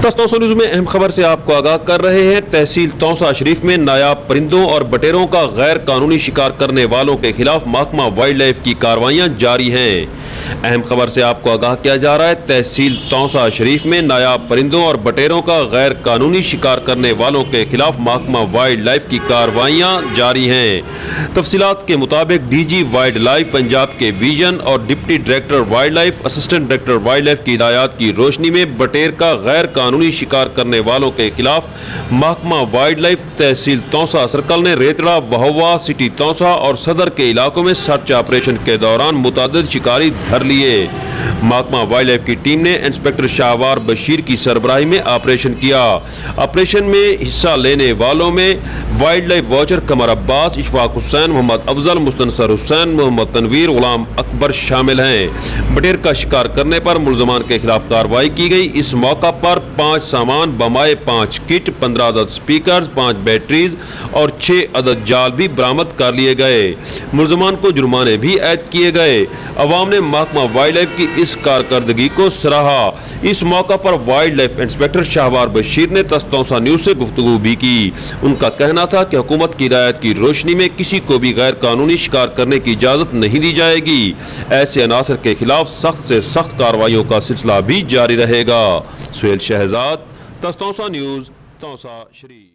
तस्तौसा news में अहम खबर से आपको आगाह कर रहे हैं। तहसील तौसा शरीफ में नायाब परिंदों और बटेरों का गैर कानूनी शिकार करने वालों के खिलाफ महकमा वाइल्ड लाइफ की कार्रवाइयां जारी हैं। अहम खबर से आपको आगाह किया जा रहा है। तहसील तौसा शरीफ में नायाब परिंदों और बटेरों का गैर कानूनी शिकार करने वालों के खिलाफ महकमा वाइल्ड लाइफ की कार्रवाइयां जारी हैं। तफसीलात के मुताबिक डीजी वाइल्ड लाइफ पंजाब के विजन और deputy director wild life assistant director wild life की हिदायत की रोशनी में बटेर का गैर कानूनी शिकार करने वालों के खिलाफ महकमा वाइल्ड लाइफ तहसील तौसा सर्कल ने रेतड़ा, वहवा, सिटी तौसा और सदर के इलाकों में सर्च ऑपरेशन के दौरान मुतादिद शिकारी धर लिए। महकमा वाइल्ड लाइफ की टीम ने इंस्पेक्टर शाहवार बशीर की सरबराही में ऑपरेशन किया। ऑपरेशन में हिस्सा लेने वालों में वाइल्ड लाइफ वॉचर कमर अब्बास, इशफाक हुसैन, मोहम्मद अफजल, मुस्तनसर हुसैन, मोहम्मद तनवीर, गुलाम अकबर शामिल हैं। बटेर का शिकार करने पर मुलजमान के खिलाफ कार्रवाई की गई। इस मौका पर 5 सामान बमाए, 5 किट, 15 अदद स्पीकर, 5 बैटरीज और 6 अदद जाल भी बरामद कर लिए गए। मुलजमान को जुर्माने भी ऐद किए गए। अवाम ने महकमा वाइल्ड लाइफ की इस कारकर्दगी को सराहा। इस मौका पर वाइल्ड लाइफ इंस्पेक्टर शाहवार बशीर ने तस्तौसा न्यूज़ से गुफ्तगू भी की। उनका कहना था कि हुकूमत की हिदायत की रोशनी में किसी को भी गैर कानूनी शिकार करने की इजाज़त नहीं दी जाएगी। ऐसे अनासर के खिलाफ सख्त से सख्त कार्रवाइयों का सिलसिला भी जारी रहेगा। सुहेल शहजाद, तस्तौसा न्यूज़, तौसा शरीफ।